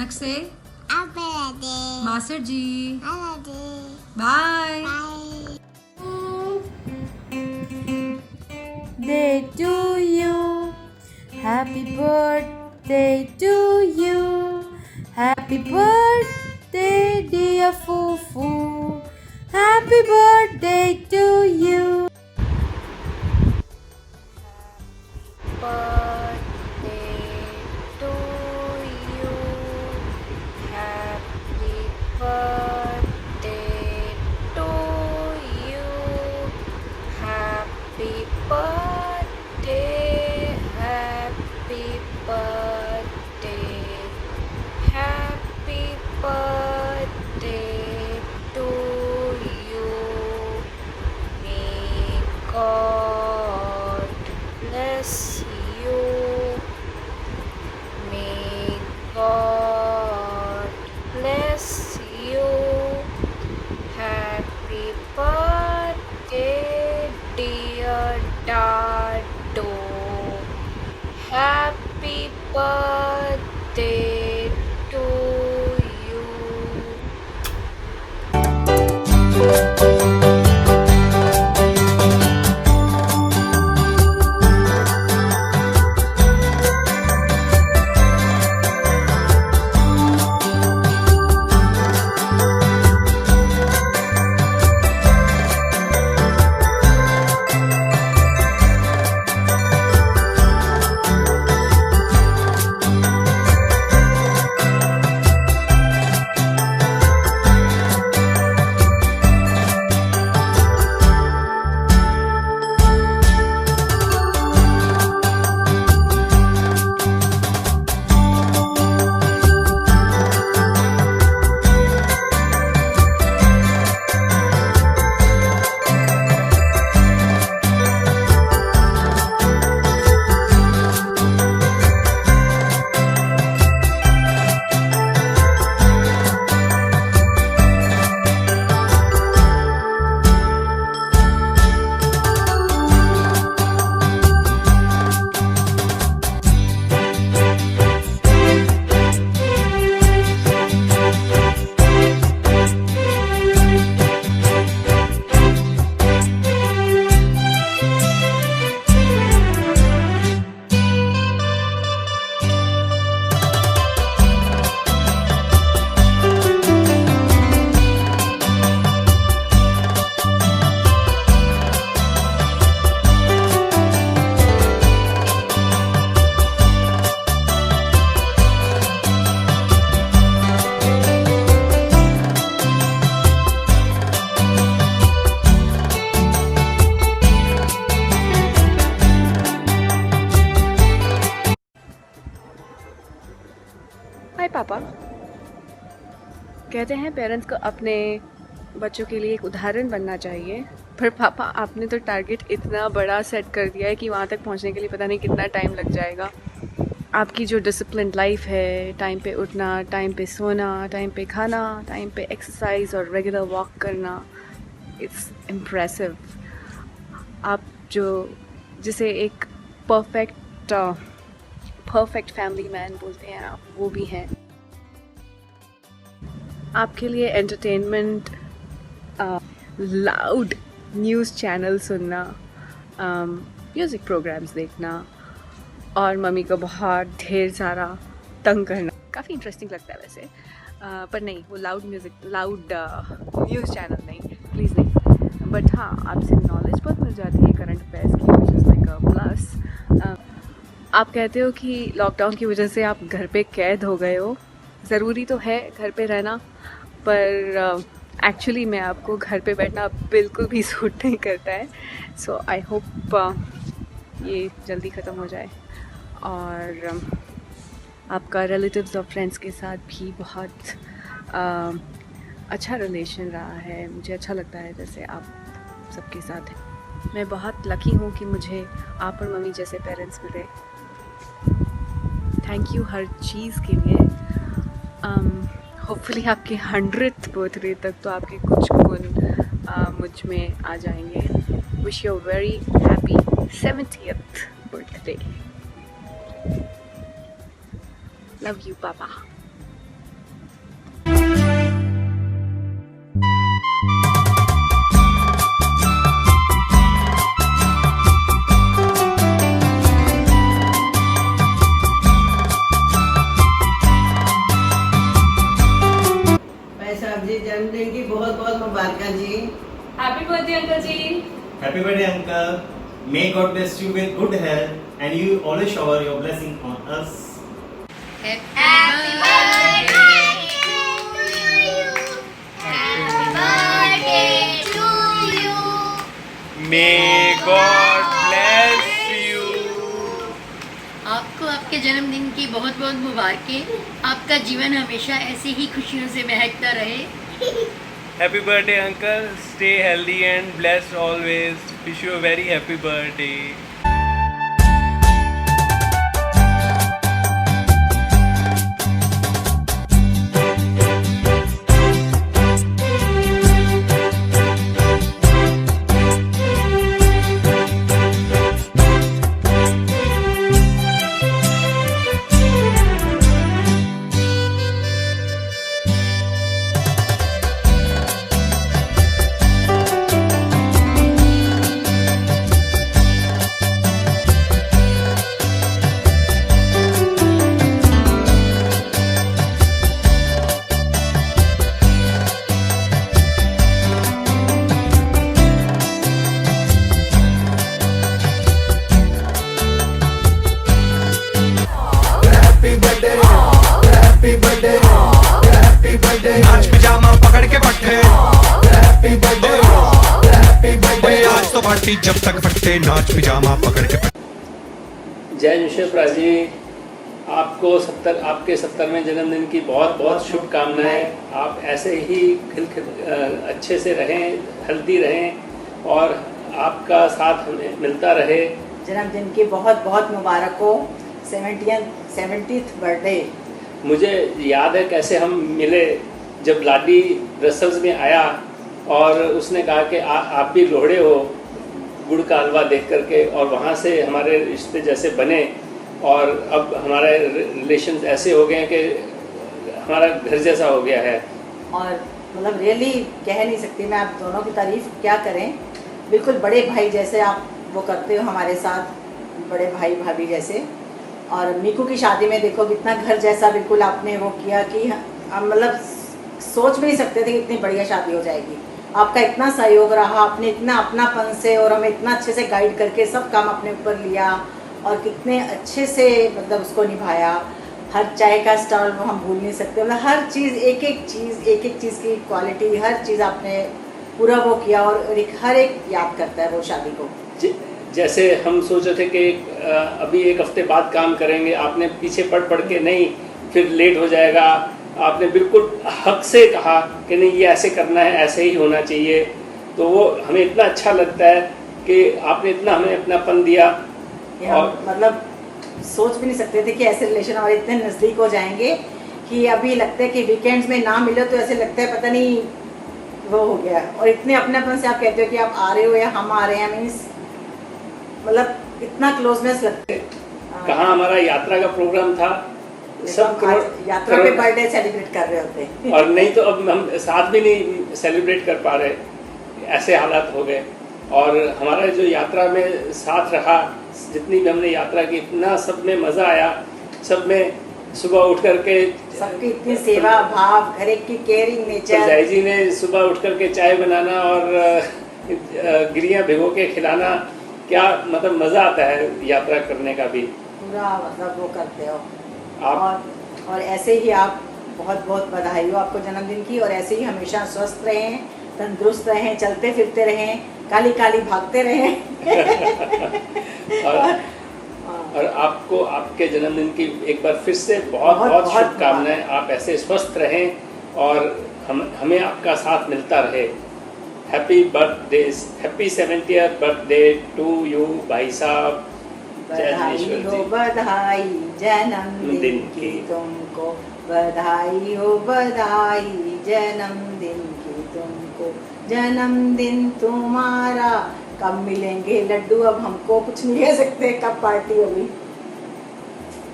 Next say. Happy birthday. Master Ji. Happy birthday. Bye. Day to you. Happy birthday to you. Happy birthday dear Fufu. Happy birthday to you. हाय पापा। कहते हैं parents को अपने बच्चों के लिए एक उदाहरण बनना चाहिए। पर पापा आपने तो टारगेट इतना बड़ा सेट कर दिया है कि वहाँ तक पहुँचने के लिए पता नहीं कितना टाइम लग जाएगा। आपकी जो डिसिप्लिन लाइफ है, टाइम पे उठना, टाइम पे सोना, टाइम पे खाना, टाइम पे एक्सरसाइज और रेगुलर वॉक करना, इट्स इम्प्रेसिव। आप जिसे एक परफेक्ट फैमिली मैन बोलते हैं आप, वो भी हैं। आपके लिए एंटरटेनमेंट, लाउड न्यूज़ चैनल सुनना, म्यूज़िक प्रोग्राम्स देखना और मम्मी को बहुत ढेर सारा तंग करना काफ़ी इंटरेस्टिंग लगता है वैसे। पर नहीं, वो लाउड न्यूज़ चैनल नहीं, प्लीज़ नहीं। बट हाँ, आपसे नॉलेज बहुत मिल जाती है करंट अफेयर्स की, which is like a plus. आप कहते हो कि लॉकडाउन की वजह से आप घर पे कैद हो गए हो। ज़रूरी तो है घर पे रहना, पर एक्चुअली मैं आपको घर पे बैठना बिल्कुल भी सूट नहीं करता है। सो आई होप ये जल्दी ख़त्म हो जाए और आपका रिलेटिव्स और फ्रेंड्स के साथ भी बहुत अच्छा रिलेशन रहा है। मुझे अच्छा लगता है जैसे आप सबके साथ हैं। मैं बहुत लकी हूँ कि मुझे आप और मम्मी जैसे पेरेंट्स मिले। थैंक यू हर चीज़ के लिए। होपफुली आपके 100th बर्थडे तक तो आपके कुछ गुण मुझ में आ जाएंगे। Wish you a very happy 70th birthday. Love you पापा। जन्मदिन की बहुत बहुत मुबारक जी। Happy birthday uncle ji. Happy birthday, Uncle. May God bless you with good health and you always shower your blessing on us. Happy birthday to you. Happy birthday to you. May God bless you. आपको आपके जन्मदिन की बहुत बहुत मुबारकें। आपका जीवन हमेशा ऐसी ही खुशियों से महकता रहे। Happy birthday, Uncle. Stay healthy and blessed always. Wish you a very happy birthday. नाच पिजामा पकड़ के पट्टे हैप्पी बर्थडे हैप्पी बर्थडे आज तो पार्टी जब तक फट्टे नाच पिजामा पकड़ के जय निशेप्रा जी, आपके 70वें जन्मदिन की बहुत बहुत शुभकामनाएं। आप ऐसे ही अच्छे से रहें, हेल्दी रहें और आपका साथ हमें मिलता रहे। जन्मदिन की बहुत बहुत मुबारक हो। 70th birthday. मुझे याद है कैसे हम मिले जब लाडी ब्रसल्स में आया और उसने कहा कि आप भी लोहड़े हो गुड़ का हलवा देख करके, और वहाँ से हमारे रिश्ते जैसे बने और अब हमारे रिलेशन ऐसे हो गए कि हमारा घर जैसा हो गया है। और मतलब रियली कह नहीं सकती मैं आप दोनों की तारीफ क्या करें। बिल्कुल बड़े भाई जैसे आप वो करते हो हमारे साथ, बड़े भाई भाभी जैसे। और मीकू की शादी में देखो कितना घर जैसा बिल्कुल आपने वो किया कि मतलब सोच भी नहीं सकते थे कि इतनी बढ़िया शादी हो जाएगी। आपका इतना सहयोग रहा, आपने इतना अपनापन से और हमें इतना अच्छे से गाइड करके सब काम अपने ऊपर लिया और कितने अच्छे से मतलब उसको निभाया। हर चाय का स्टॉल वो हम भूल नहीं सकते, मतलब हर चीज़ एक एक चीज़ की क्वालिटी, हर चीज़ आपने पूरा वो किया और हर एक याद करता है वो शादी को। जैसे हम सोच रहे थे कि अभी एक हफ्ते बाद काम करेंगे, आपने पीछे पढ़ के नहीं, फिर लेट हो जाएगा, आपने बिल्कुल हक से कहा कि नहीं ये ऐसे करना है, ऐसे ही होना चाहिए, तो वो हमें इतना अच्छा लगता है कि आपने इतना हमें अपनापन दिया। और मतलब सोच भी नहीं सकते थे कि ऐसे रिलेशन हमारे इतने नज़दीक हो जाएंगे कि अभी लगता है कि वीकेंड्स में ना मिलो तो ऐसे लगता है पता नहीं वो हो गया। और इतने अपनेपन से आप कहते हो कि आप आ रहे हो या हम आ रहे हैं, मीन्स मतलब इतना क्लोजनेस लगता है। कहाँ हमारा यात्रा का प्रोग्राम था, सब यात्रा पे बर्थडे सेलिब्रेट कर रहे होते और नहीं तो अब हम साथ भी नहीं सेलिब्रेट कर पा रहे, ऐसे हालात हो गए। और हमारा जो यात्रा में साथ रहा, जितनी भी हमने यात्रा की, इतना सब में मज़ा आया। सब में सुबह उठ करके सबकी इतनी सेवा भाव, घर की केयरिंग नेचर। जय जी ने सुबह उठ करके चाय बनाना और गिरियाँ भिगो के खिलाना, क्या मतलब मज़ा आता है यात्रा करने का भी। पूरा मतलब वो करते हो आप। और ऐसे ही आप बहुत बहुत बधाई हो आपको जन्मदिन की, और ऐसे ही हमेशा स्वस्थ रहें, तंदुरुस्त रहें, चलते फिरते रहें, काली काली भागते रहें। और आपको आपके जन्मदिन की एक बार फिर से बहुत बहुत शुभकामनाएं। आप ऐसे स्वस्थ रहें और हमें आपका साथ मिलता रहे। Happy birthday, happy 70th birthday to you भाई साहब। बधाई हो, बधाई जन्मदिन की तुमको, बधाई हो, बधाई जन्मदिन की तुमको, जन्मदिन तुम्हारा कब मिलेंगे लड्डू, अब हमको कुछ नहीं कह सकते कब पार्टी होगी।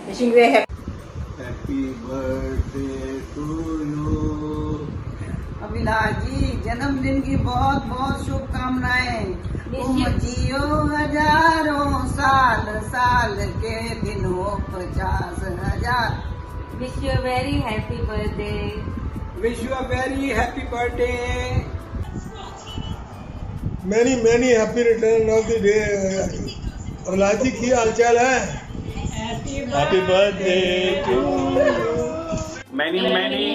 Wishing you happy birthday to you. Abhilash ji जन्मदिन की बहुत बहुत शुभकामनाएं। तुम जियो हजारों साल, साल के दिन हो 50,000। Wish you a very happy birthday. Wish you a very happy birthday. Many happy return of the day. Abhilash ji की हालचाल है? Happy birthday to many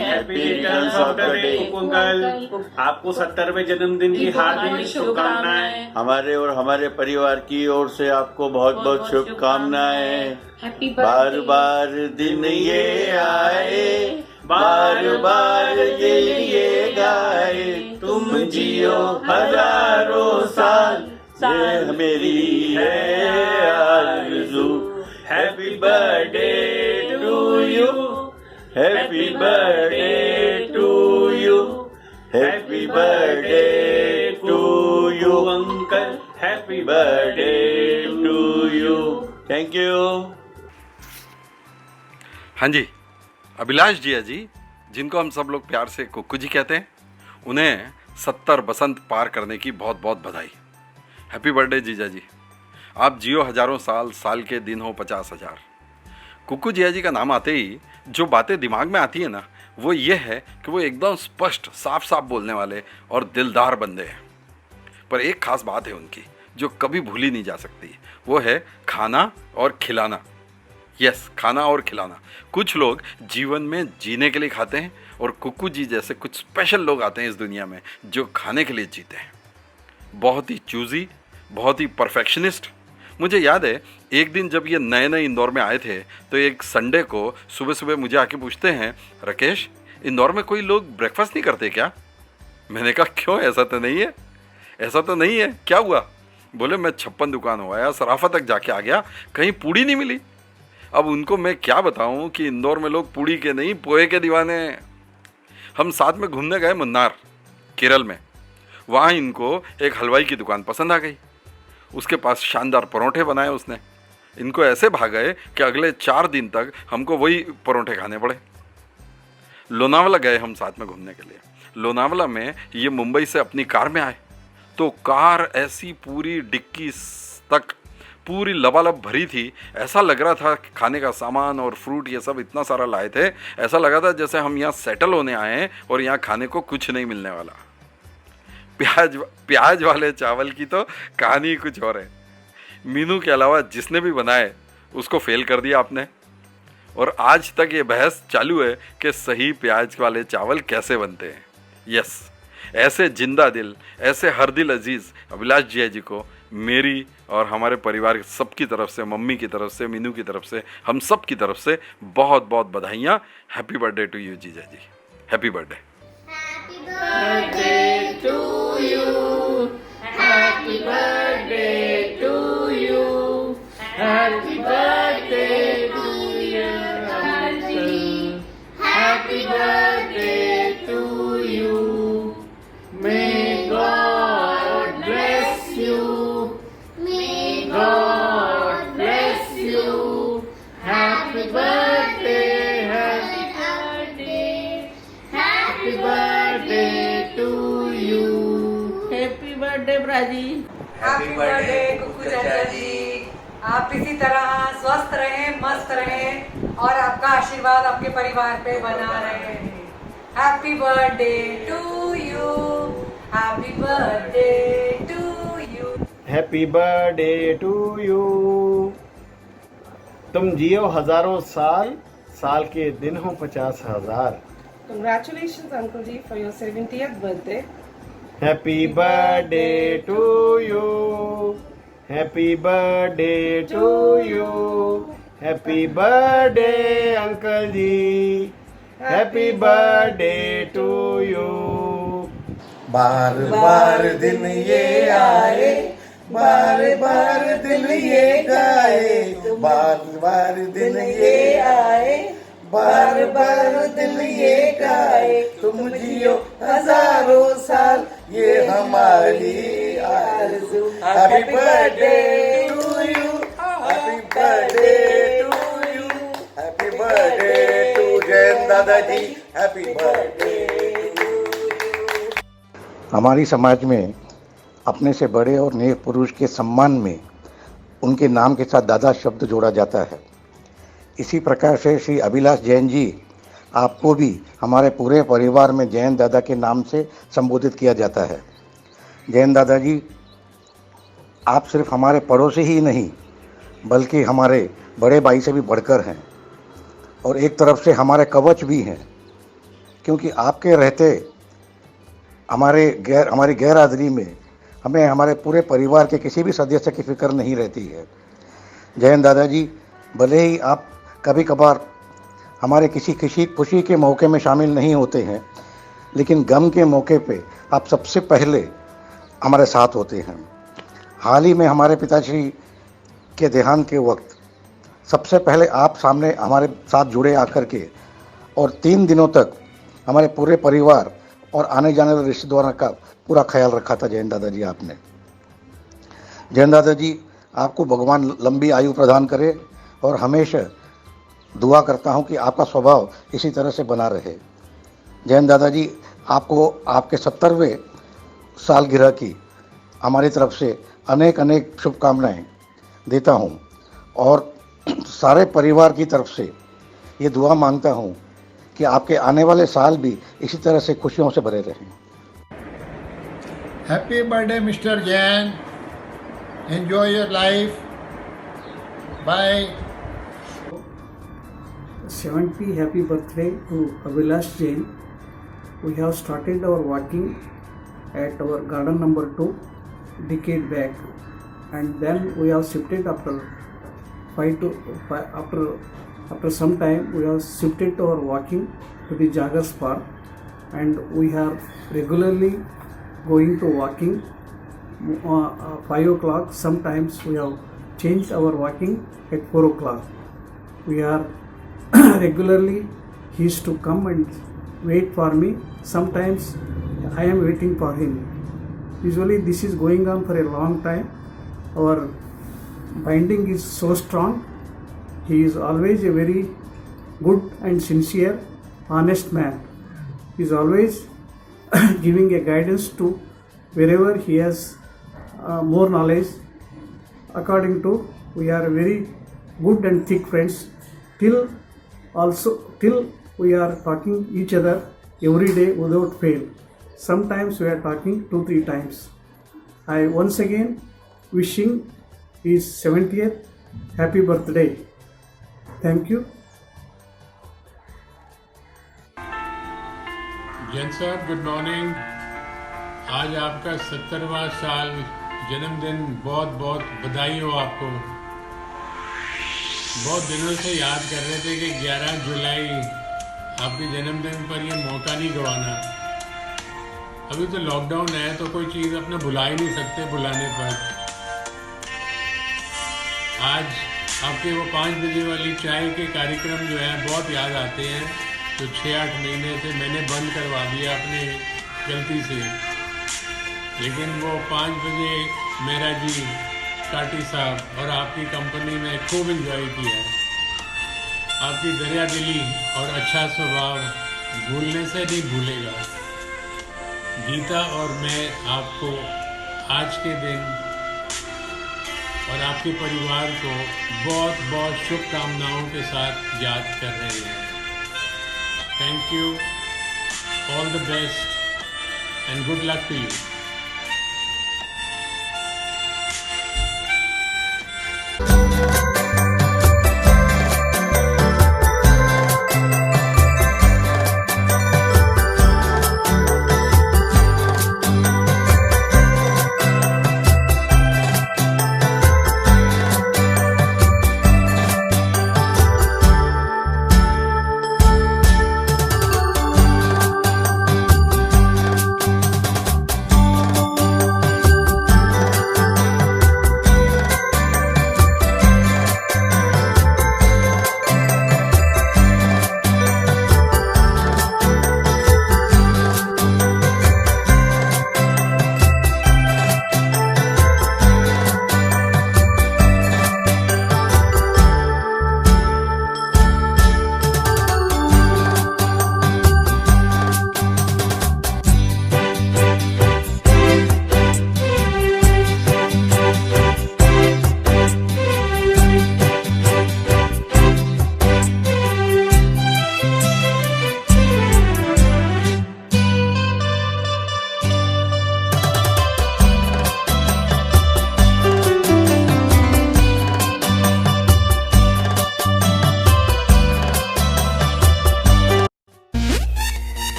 happy returns of the day uncle. आपको 70वें जन्मदिन की हार्दिक शुभकामनाएं। हमारे और हमारे परिवार की ओर से आपको बहुत बहुत शुभकामनाएं। बार बार दिन ये आए, बार बार ये गाए, तुम जियो हजारों साल, ये मेरी है आरज़ू। Happy birthday to you, happy birthday to you, happy birthday to you uncle, happy birthday to you. Thank you. हाँ जी, अभिलाष जी जिनको हम सब लोग प्यार से कुक्कू जी कहते हैं, उन्हें 70 बसंत पार करने की बहुत बहुत बधाई। हैप्पी बर्थडे जीजा जी, आप जियो हजारों साल, साल के दिन हो 50,000। कुक्कू जिया जी का नाम आते ही जो बातें दिमाग में आती है ना, वो ये है कि वो एकदम स्पष्ट साफ साफ बोलने वाले और दिलदार बंदे हैं। पर एक खास बात है उनकी जो कभी भूली नहीं जा सकती, वो है खाना और खिलाना। यस, खाना और खिलाना। कुछ लोग जीवन में जीने के लिए खाते हैं, और कुक्कू जी जैसे कुछ स्पेशल लोग आते हैं इस दुनिया में जो खाने के लिए जीते हैं। बहुत ही चूज़ी, बहुत ही परफेक्शनिस्ट। मुझे याद है एक दिन जब ये नए नए इंदौर में आए थे, तो एक संडे को सुबह सुबह मुझे आके पूछते हैं, राकेश इंदौर में कोई लोग ब्रेकफास्ट नहीं करते क्या? मैंने कहा क्यों, ऐसा तो नहीं है, ऐसा तो नहीं है, क्या हुआ? बोले मैं 56 दुकान हो आया, सराफा तक जाके आ गया, कहीं पूड़ी नहीं मिली। अब उनको मैं क्या बताऊं कि इंदौर में लोग पूड़ी के नहीं पोहे के दीवाने हैं। हम साथ में घूमने गए मुन्नार, केरल में। वहाँ इनको एक हलवाई की दुकान पसंद आ गई। उसके पास शानदार परोठे बनाए उसने। इनको ऐसे भाग गए कि अगले 4 दिन तक हमको वही परोठे खाने पड़े। लोनावला गए हम साथ में घूमने के लिए। लोनावला में ये मुंबई से अपनी कार में आए, तो कार ऐसी पूरी डिक्की तक पूरी लबालब भरी थी। ऐसा लग रहा था कि खाने का सामान और फ्रूट ये सब इतना सारा लाए थे, ऐसा लगा था जैसे हम यहाँ सेटल होने आए हैं और यहाँ खाने को कुछ नहीं मिलने वाला। प्याज वाले चावल की तो कहानी कुछ और है। मीनू के अलावा जिसने भी बनाए उसको फेल कर दिया आपने। और आज तक ये बहस चालू है कि सही प्याज वाले चावल कैसे बनते हैं। यस, ऐसे जिंदा दिल, ऐसे हर दिल अजीज़ अभिलाष जी को मेरी और हमारे परिवार सबकी तरफ से, मम्मी की तरफ से, मीनू की तरफ से, हम सब की तरफ से बहुत बहुत बधाइयाँ। हैप्पी बर्थडे टू यू जीजा जी, happy birthday. Birthday to you, happy birthday to you, happy birthday to you, happy birthday to you. May God bless you, may God bless you. Happy birthday, happy birthday, happy birthday to you. Happy birthday ब्राजी। Happy birthday Kuku चाचा जी। आप इसी तरह स्वस्थ रहें, मस्त रहें और आपका आशीर्वाद आपके परिवार पे बना रहे। Happy birthday to you, happy birthday to you, happy birthday to you. तुम जियो हजारों साल, साल के दिन हो 50,000। Congratulations, Uncle Ji, for your 70th birthday. Happy birthday to you, happy birthday to you, happy birthday uncle जी, हैप्पी बर्थडे टू यू। बार बार दिन ये आए, बार बार दिन ये गाए, बार बार दिन ये आए, बार बार दिन ये गाए, तुम जियो हजारों साल, ये हमारी आरज़ू। Happy birthday to you, happy birthday to you, happy birthday to Jain दादाजी, हैप्पी बर्थडे। हमारी समाज में अपने से बड़े और नेक पुरुष के सम्मान में उनके नाम के साथ दादा शब्द जोड़ा जाता है। इसी प्रकार से श्री अभिलाष जैन जी, आपको भी हमारे पूरे परिवार में जैन दादा के नाम से संबोधित किया जाता है। जैन दादाजी, आप सिर्फ हमारे पड़ोसी ही नहीं बल्कि हमारे बड़े भाई से भी बढ़कर हैं और एक तरफ से हमारे कवच भी हैं, क्योंकि आपके रहते हमारी गैर हाजिरी में हमें हमारे पूरे परिवार के किसी भी सदस्य की फिक्र नहीं रहती है। जैन दादाजी, भले ही आप कभी कभार हमारे किसी खुशी के मौके में शामिल नहीं होते हैं, लेकिन गम के मौके पे आप सबसे पहले हमारे साथ होते हैं। हाल ही में हमारे पिताश्री के देहांत के वक्त सबसे पहले आप सामने हमारे साथ जुड़े आकर के और 3 दिनों तक हमारे पूरे परिवार और आने जाने वाले रिश्तेदारों का पूरा ख्याल रखा था। जैन दादाजी, आपने जैन दादाजी, आपको भगवान लंबी आयु प्रदान करे और हमेशा दुआ करता हूं कि आपका स्वभाव इसी तरह से बना रहे। जैन दादाजी, आपको आपके 70वें सालगिरह की हमारी तरफ से अनेक अनेक शुभकामनाएं देता हूं और सारे परिवार की तरफ से ये दुआ मांगता हूं कि आपके आने वाले साल भी इसी तरह से खुशियों से भरे रहें। Happy birthday mister Jain, enjoy your life, bye. 70 happy birthday to Abhilash Jain. We have started our walking at our garden number 2 decade back, and then we have shifted after some time we have shifted our walking to the Jaggers Park, and we are regularly going to walking 5 o'clock. Sometimes we have changed our walking at 4 o'clock. We are regularly, he used to come and wait for me. Sometimes I am waiting for him. Usually this is going on for a long time. Our binding is so strong. He is always a very good and sincere, honest man. He is always giving a guidance to wherever he has more knowledge. According to, we are very good and thick friends till we are talking each other every day without fail. Sometimes we are talking 2-3 times. I once again wishing his 70th happy birthday. Thank you. Jain साहब, good morning. आज आपका 70वां साल जन्मदिन बहुत बहुत बधाई हो आपको। बहुत दिनों से याद कर रहे थे कि 11 जुलाई आपके जन्मदिन पर ये मौका नहीं गंवाना। अभी तो लॉकडाउन है तो कोई चीज़ अपना भुला ही नहीं सकते बुलाने पर। आज आपके वो 5 बजे वाली चाय के कार्यक्रम जो है बहुत याद आते हैं। तो 6-8 महीने से मैंने बंद करवा दिया अपने गलती से, लेकिन वो 5 बजे मेरा जी काटी साहब और आपकी कंपनी में खूब एंजॉय किया। आपकी दरिया दिली और अच्छा स्वभाव भूलने से नहीं भूलेगा। गीता और मैं आपको आज के दिन और आपके परिवार को बहुत बहुत शुभकामनाओं के साथ याद कर रहे हैं। Thank you, all the best and good luck to you.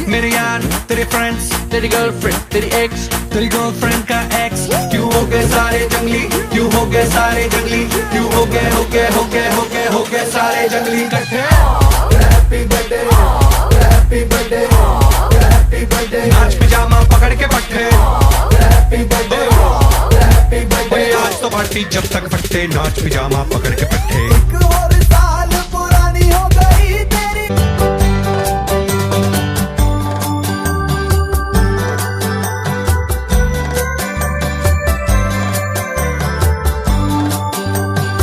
मेरे यार, तेरे फ्रेंड्स, तेरी गर्लफ्रेंड, तेरी एक्स, तेरी गर्लफ्रेंड का एक्स, क्यों हो गए सारे जंगली, क्यों हो गए सारे जंगली, क्यों हो गए सारे जंगली इकट्ठे। Happy birthday, happy birthday, happy birthday, नाच पिजामा पकड़ के पट्टे। हैप्पी बर्थडे, हैप्पी बर्थडे, आज तो पार्टी जब तक फट्टे, नाच पिजामा पकड़ के पट्टे।